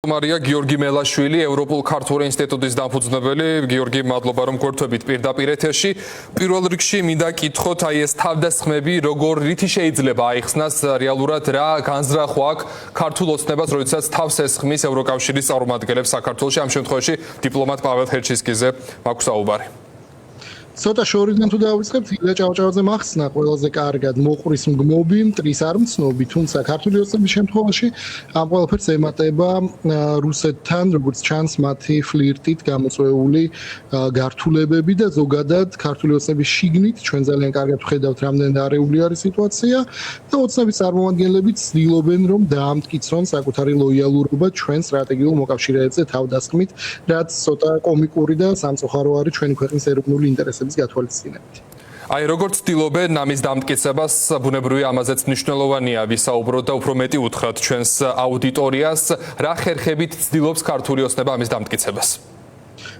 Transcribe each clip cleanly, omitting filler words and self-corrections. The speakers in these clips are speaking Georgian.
მარია გიორგი მელაშვილი, ევროპულ ქართულ ინსტიტუტის დამფუძნებელი. გიორგი, მადლობა რომ გვერდებით პირდაპირ ეთერში. პირველ რიგში მინდა კითხოთ, აი ეს თავდასხმები როგორ რითი შეიძლება აიხსნას რეალურად რა განზრახვა აქვს ქართულ ოცნებას, როდესაც თავს ესხმის ევროკავშირის წარმომადგენლებს საქართველოში, ამ შემთხვევაში დიპლომატ პაველ ხერჩისკიზე მაქვს საუბარი. ცოტა შორიდან თუ დავიწყებთ, ილია ჭავჭავაძე მახსნა ყველაზე კარგად მოყრის მგმობი, მტრის არ მცნობი, თუმცა ქართული ოცნების შემთხვევაში ამ ყველაფერს ემატება რუსეთთან, როგორც ჩანს, მათი ფლირტით გამოწვეული გართულებები და ზოგადად ქართული ოცნების შიგნით ჩვენ ძალიან კარგად ვხედავთ, რამდენად არეული არის სიტუაცია და ოცნების წარმომადგენლები ცდილობენ, რომ დაამტკიცონ საკუთარი ლოიალურობა ჩვენ სტრატეგიულ მოკავშირეებზე თავდასხმით, რაც ცოტა კომიკური და სამწუხარო არის ჩვენი ქვეყნის ეროვნული ინტერესები გათვალისწინებით. აი როგორც ცდილობენ ამის დამტკიცებას, ბუნებრივია ამაზეც მნიშვნელოვანია ვისაუბროთ და უფრო მეტი უთხრათ ჩვენს აუდიტორიას, რა ხერხებით ცდილობს ქართული ოცნება ამის დამტკიცებას.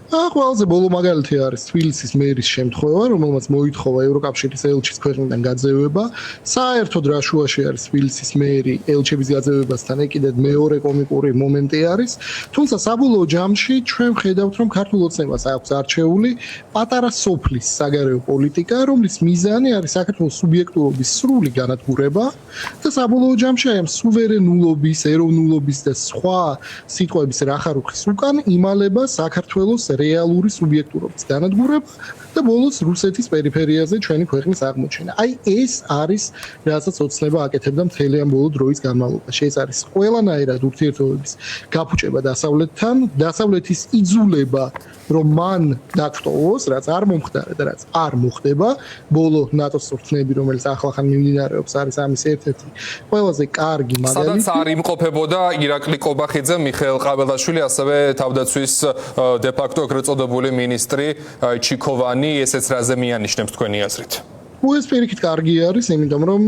ყველაზე ბოლო მაგალითი არის თბილისის მერის შემთხვევა, რომელმაც მოითხოვა ევროკავშირის ელჩის ქვეყნიდან გაძევება. საერთოდ რა შუაში არის თბილისის მერი ელჩების გაძევებასთან ეკიდად მეორე კომიკური მომენტი არის, თუმცა საბოლოო ჯამში ჩვენ ვხედავთ, რომ ქართულ ოცნებას აქვს არჩეული პატარა სოფლის საგარეო პოლიტიკა, რომლის მიზანი არის საქართველოს სუბიექტურობის სრული განადგურება და საბოლოო ჯამში აი ამ სუვერენულობის, ეროვნულობის და სხვა სიტყვების რახარუხის უკან იმალება საქართველოს რეალური სუბიექტურობის განადგურება და ბოლოს რუსეთის პერიფერიაზე ჩვენი ქვეყნის აღმოჩენა. აი ეს არის, რასაც ოცნება აკეთებდა მთელი ამ ბოლო დროის განმავლობაში. ეს არის ყველანაირად ურთიერთობების გაფუჭება დასავლეთთან, დასავლეთის იძულება, რომ მან დაგტოვოს, რაც არ მომხდარა და რაც არ მოხდება. ბოლო ნატოს წვრთნები, რომელიც ახლა მიმდინარეობს, არის ამის ერთ-ერთი ყველაზე კარგი მაგალითი. სადაც არ იმყოფებოდა ირაკლი კობახიძე, მიხეილ ყაბელაშვილი, ასევე თავდაცვის დე-ფაქტო ეგრეთ წოდებული მინისტრი ჩიქოვანი, ესეც რაზე მიანიშნებს თქვენი აზრით? ეს პირიქით კარგი არის, იმიტომ რომ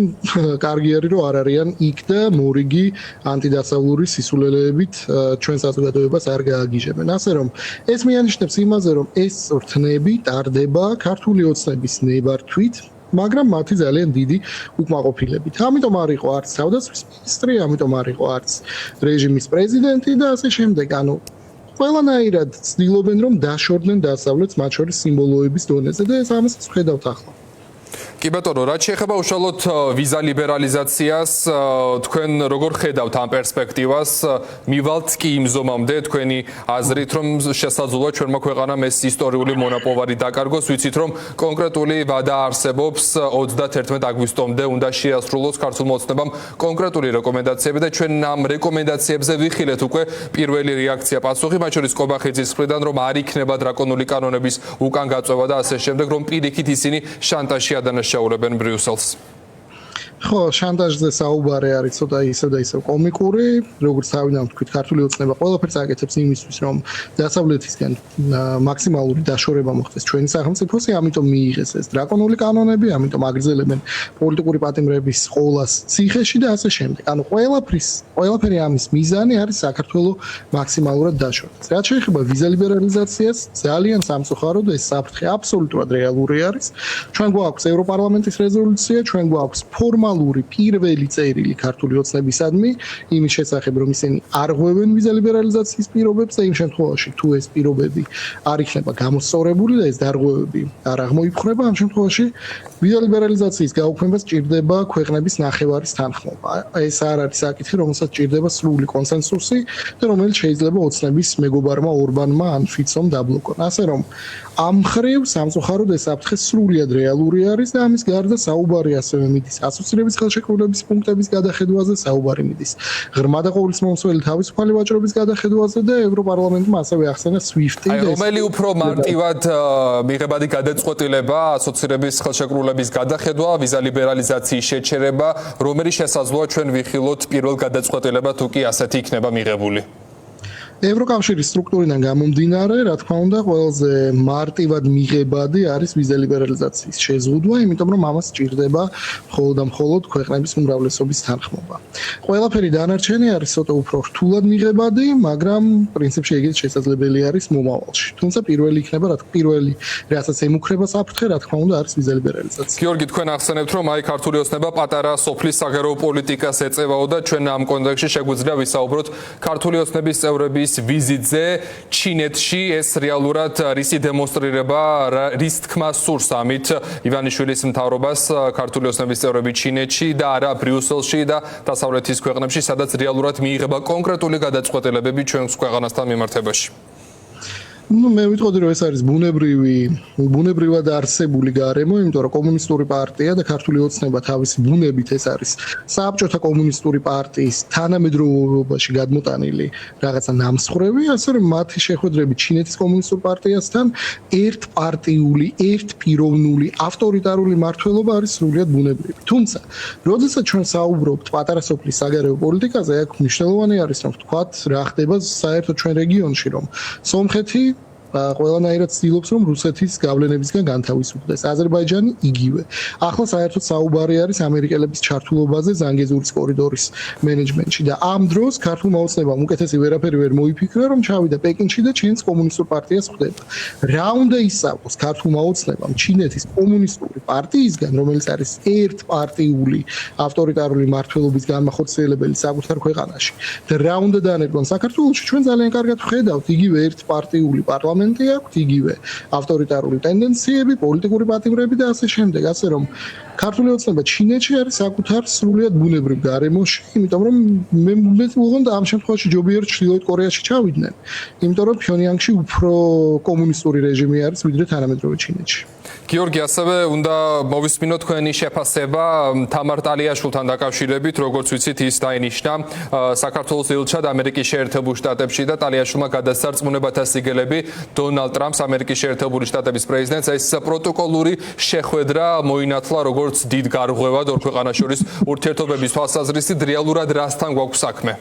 კარგი არის, რომ არ არიან იქ და მორიგი ანტიდასავლური სისულელეებით ჩვენ საზოგადოებას არ გააგიჟებენ. ასე რომ ეს მიანიშნებს იმაზე, რომ ეს წვრთნები ტარდება ქართული ოცნების ნებართვით, მაგრამ მათი ძალიან დიდი უკმაყოფილებით. ამიტომ არ იყო არც თავდაცვის მინისტრი, ამიტომ არ იყო არც რეჟიმის პრეზიდენტი და ასე შემდეგ. ანუ ყველანაირად ცდილობენ, რომ დაშორდნენ დასავლეთს, მათ შორის სიმბოლოების დონეზე და ეს ამასაც ვხედავთ ახლა. კი ბატონო, რაც შეეხება უშუალოდ ვიზა ლიბერალიზაციას, თქვენ როგორ ხედავთ ამ პერსპექტივას? მივალთ კი იმ ზომამდე თქვენი აზრით, რომ შესაძლოა ჩვენმა ქვეყანამ ეს ისტორიული მონაპოვარი დაკარგოს, ვიცით რომ კონკრეტული ვადა არსებობს 31 აგვისტომდე უნდა შეასრულოს ქართულმა ოცნებამ კონკრეტული რეკომენდაციები და ჩვენ ამ რეკომენდაციებზე ვიხილეთ უკვე პირველი რეაქცია პასუხი, მათ შორის კობახიძის მხრიდან, რომ არ იქნება დრაკონული კანონების უკან გაწევა და ასე შემდეგ, რომ პირიქით ისინი შანტაჟში ადანაშაულებენ ბრიუსელს. ხო, შანტაჟზე საუბარი არის ცოტა ისევ და ისევ კომიკური, როგორც თავიდან ვთქვით, ქართული ოცნება ყველაფერს აკეთებს იმისთვის, რომ დასავლეთისგან მაქსიმალური დაშორება მოხდეს ჩვენი სახელმწიფოსი, ამიტომ მიიღეს ეს დრაკონული კანონები, ამიტომ აგრძელებენ პოლიტიკური პატიმრების ყოლას ციხეში და ასე შემდეგ. ანუ ყველაფერი ამის მიზანი არის საქართველოს მაქსიმალურად დაშორება. რაც შეეხება ვიზა ლიბერალიზაციას, ძალიან სამწუხაროდ ეს საფრთხე აბსოლუტურად რეალური არის. ჩვენ გვაქვს ევროპარლამენტის რეზოლუცია, ჩვენ გვაქვს ფორმალური პირველი წერილი ქართული ოცნებისადმი იმის შესახებ, რომ ისინი არ ღვევენ ვიზა ლიბერალიზაციის პირობებს და იმ შემთხვევაში, თუ ეს პირობები არ იქნება გამოსწორებული და ეს დარღვევები არ აღმოიფხვრება, ამ შემთხვევაში ვიზა ლიბერალიზაციის გაუქმება სჭირდება ქვეყნების ნახევარის თანხმობა. ეს არ არის საკითხი, რომელსაც სჭირდება სრული კონსენსუსი და რომელიც შეიძლება ოცნების მეგობარმა ორბანმა ან ფიცომ დაბლოკონ. ასე რომ ამ მხრივ სამწუხაროდ ეს საფრთხე სრულიად რეალური არის და ამის გარდა საუბარი ასევე მიდის ასოცირების ხელშეკრულების პუნქტების გადახედვაზე, საუბარი მიდის ღრმა და ყოვლისმომცველი თავისუფალი ვაჭრობის გადახედვაზე და ევროპარლამენტმა ასევე ახსენა SWIFT-ი. რომელი უფრო მარტივად მიღებადი გადაწყვეტილება, ასოცირების ხელშეკრულების გადახედვა, ვიზა ლიბერალიზაციის შეჩერება, რომელი შესაძლოა ჩვენ ვიხილოთ პირველ გადაწყვეტილება თუ კი ასეთი იქნება მიღებული? ევროკავშირის სტრუქტურიდან გამომდინარე, რა თქმა უნდა, ყველაზე მარტივად მიღებადი არის ვიზა ლიბერალიზაციის შეზღუდვა, იმიტომ რომ ამას სჭირდება მხოლოდ და მხოლოდ ქვეყნების უმრავლესობის თანხმობა. ყველაფერი დანარჩენი არის ცოტა უფრო რთულად მიღებადი, მაგრამ პრინციპში ეგეც შესაძლებელი არის მომავალში. თუმცა პირველი იქნება, პირველი რასაც ემუქრება საფრთხე, რა თქმა უნდა, არის ვიზა ლიბერალიზაცია. გიორგი, თქვენ ახსენებთ, რომ აი ქართული ოცნება პატარა სოფლის საგარეო პოლიტიკას ეწევაო და ჩვენ ამ კონტექსტში შეგვიძლია ვისაუბროთ ქართული ოცნების წევრების ვიზიტზე ჩინეთში. ეს რეალურად რისი დემონსტრირება, რის თქმას სურს ამით ივანიშვილის მთავრობას ქართული ოცნების წევრები ჩინეთში და არა ბრიუსელში და დასავლეთის ქვეყნებში, სადაც რეალურად მიიღება კონკრეტული გადაწყვეტილებები ჩვენს ქვეყანასთან მიმართებაში. მე ვიტყოდი, რომ ეს არის ბუნებრივად არსებული გარემო, იმიტომ რომ კომუნისტური პარტია და ქართული ოცნება თავისი ბუნებით ეს არის საბჭოთა კომუნისტური პარტიის თანამედროვეობაში გადმოტანილი რაღაცა ნამსხვრევი, ასე რომ მათი შეხვედრები ჩინეთის კომუნისტურ პარტიასთან ერთპარტიული, ერთპიროვნული, ავტორიტარული მმართველობა არის სრულიად ბუნებრივი. თუმცა, როდესაც ჩვენ საუბრობთ პატარა სოფლის საგარეო პოლიტიკაზე, აქ მნიშვნელოვანი არის, რომ ვთქვათ, რა ხდება საერთოდ ჩვენ რეგიონში, რომ სომხეთი ყველანაირად ცდილობს, რომ რუსეთის გავლენებისგან განთავისუფლდეს. აზერბაიჯანი იგივე. ახლა საერთოდ საუბარი არის ამერიკელების ჩართულობაზე ზანგეზურის კორიდორის მენეჯმენტში და ამ დროს ქართულმა ოცნებამ უკეთესი ვერაფერი ვერ მოიფიქრა, რომ ჩავიდა პეკინში და ჩინეთის კომუნისტურ პარტიას ხვდება. რა უნდა ისწავლოს ქართულმა ოცნებამ ჩინეთის კომუნისტური პარტიისგან, რომელიც არის ერთპარტიული ავტორიტარული მმართველობის განმახორციელებელი საკუთარ ქვეყანაში და რა უნდა დაანერგონ საქართველოში, ჩვენ ძალიან კარგად ვხედავთ, იგივე ერთპარტიული პარლამენტი აქვთ, იგივე ავტორიტარული ტენდენციები, პოლიტიკური პატიმრები და ასე შემდეგ, ასე რომ ქართული ოცნება ჩინეთში არის საკუთარ სრულიად ბუნებრივ გარემოში, იმიტომ რომ მე ვუღონდა ამ შემთხვევაში ჯობია ჩრდილოეთ კორეაში ჩავიდნენ, იმიტომ რომ ფიონიანგში უფრო კომუნისტური რეჟიმი არის ვიდრე თანამედროვე ჩინეთში. გიორგი, ასევე უნდა მოვისმინოთ თქვენი შეფასება თამარ ტალიაშვილთან დაკავშირებით, როგორც ვიცით, ის დაინიშნა საქართველოს ელჩად ამერიკის შეერთებულ შტატებში და ტალიაშვილმა გადასცა რწმუნებათა სიგელები დონალდ ტრამპს, ამერიკის შეერთებული შტატების პრეზიდენტს. ეს პროტოკოლური შეხვედრა მოინათლა როგორც დიდ გარღვევად ორ ქვეყანას შორის ურთიერთობების თვალსაზრისით, რეალურად რასთან გვაქვს საქმე?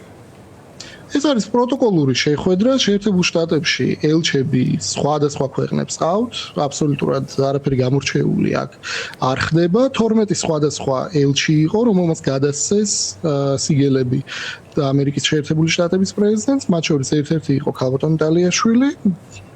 ეს არის პროტოკოლური შეხვედრა, შეერთებულ შტატებში ელჩები სხვადასხვა ქვეყნებს ყავთ, აბსოლუტურად არაფერი გამორჩეული აქ არ ხდება. 12 სხვადასხვა ელჩი იყო, რომელმაც გადასცეს სიგელები ამერიკის შეერთებული შტატების პრეზიდენტს, მათ შორის ერთ-ერთი იყო ქალბატონი ტალიაშვილი,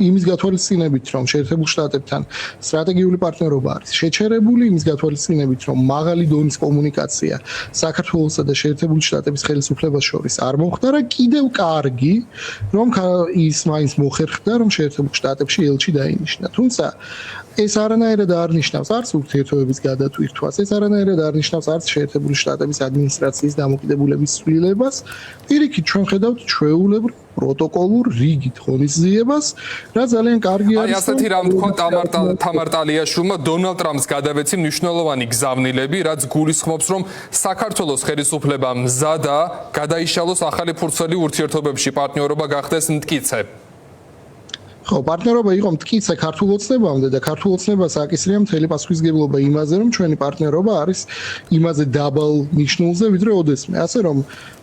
იმის გათვალისწინებით, რომ შეერთებულ შტატებთან სტრატეგიული პარტნიორობა არის შეჩერებული, იმის გათვალისწინებით, რომ მაღალი დონის კომუნიკაცია საქართველოსა და შეერთებული შტატების ხელისუფლებას შორის არ მოხდა და კიდევ კარგი, რომ ის მაინც მოხერხდა, რომ შეერთებულ შტატებში ელჩი დაინიშნა. თუმცა ეს არანაირად არ ნიშნავს არც ურთიერთობების გადატვირთვას, ეს არანაირად არ ნიშნავს არც შეერთებული შტატების ადმინისტრაციის დამოკიდებულების ცვლილებას. პირიქით, ჩვენ ხედავთ ჩვეულებრივ პროტოკოლურ რიგით ღონისძიებას, რა ძალიან კარგი არის. აი ასეთი რამ თქვა თამარ ტალიაშვილმა დონალდ ტრამპს გადავეცი მნიშვნელოვანი გზავნილები, რაც გულისხმობს, რომ საქართველოს ხელისუფლება მზადა გადაიშალოს ახალი ფურცელი ურთიერთობებში, პარტნიორობა გახდეს მტკიცე. ხო, პარტნიორობა იყო მტკიცე ქართულ ოცნებამდე და ქართულ ოცნებას აკისრია მთელი პასუხისმგებლობა იმაზე, რომ ჩვენი პარტნიორობა არის იმაზე დაბალ ნიშნულზე, ვიდრე ოდესმე. ასე რომ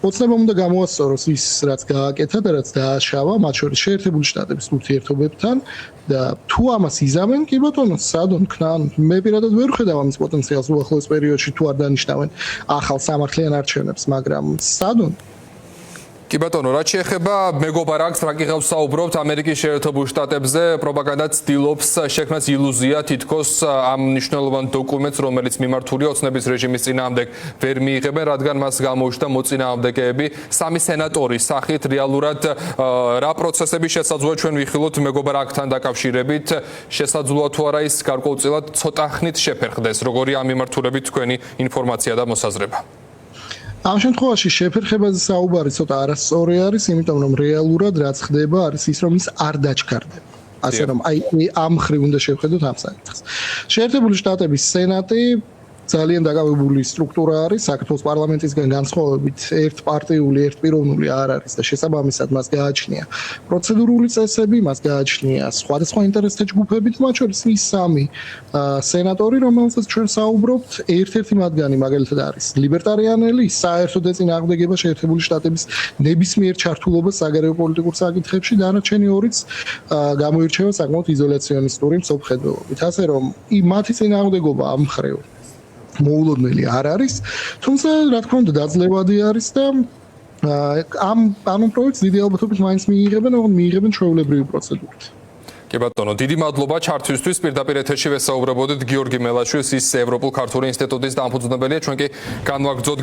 ოცნებამ უნდა გამოასწოროს ის, რაც გააკეთა და რაც დააშავა, მათ შორის შეერთებული შტატების ურთიერთობებთან და თუ ამას იზამენ, კი ბატონო, სადონ ქნან, მე პირადად ვერ ვხედავ ამის პოტენციალს უახლოეს პერიოდში თუ არ დანიშნავენ ახალ სამართლიან არჩევნებს, მაგრამ სადონ კი ბატონო, რაც შეეხება მეგობარ აქს, რა გიღავს საუბრობთ ამერიკის შეერთებულ შტატებზე, პროპაგანდა ცდილობს შექმნას ილუზია, თითქოს ამ მნიშვნელოვან დოკუმენტს, რომელიც მიმართულია ოცნების რეჟიმის წინააღმდეგ, ვერ მიიღებენ, რადგან მას გამოუჩნდა მოწინააღმდეგეები სამი სენატორის სახით. რეალურად რა პროცესები შესაძლოა ჩვენ ვიხილოთ მეგობარ აქთან დაკავშირებით, შესაძლოა თუ არა ის გარკვეულწილად ცოტა ხნით შეფერხდეს, როგორი ამ მიმართულებით თქვენი ინფორმაცია და მოსაზრება? ამ შემთხვევაში შეფერხებაზე საუბარი ცოტა არასწორი არის, იმიტომ რომ რეალურად რაც ხდება არის ის, რომ ის არ დაჩქარდება. ასე რომ აი ამ ხრივ უნდა შევხედოთ ამ საკითხს. შეერთებული შტატების სენატი ძალიან დაკავებული სტრუქტურა არის საქართველოს პარლამენტისგან განსხვავებით ერთპარტიული, ერთპიროვნული არ არის და შესაბამისად მას გააჩნია პროცედურული წესები, მას გააჩნია სხვადასხვა ინტერესთა ჯგუფები და მათ შორის ის სამი სენატორი, რომელსაც ჩვენ საუბრობთ, ერთ-ერთი მათგანი მაგალითად არის ლიბერტარიანელი, საერთოდ ეწინააღმდეგება შეერთებული შტატების ნებისმიერ ჩართულობას საგარეო პოლიტიკურ საკითხებში, დანარჩენი ორიც გამოირჩევა საკმაოდ იზოლაციონისტური მსოფლმხედველობით. ასე რომ მათი წინააღმდეგობა ამ მხრივ მოულოდნელი არ არის, თუმცა რა თქმა უნდა დაძლევადი არის და ამ პროექტს დიდი ალბათობით მაინც მიიღებენ ჩვეულებრივი პროცედურით. კი ბატონო, დიდი მადლობა ჩართვისთვის. პირდაპირ ეთერში ვესაუბრებოდით გიორგი მელაშვილს, ის ევროპულ ქართული ინსტიტუტის დამფუძნებელია. ჩვენ კი განვაგრძოთ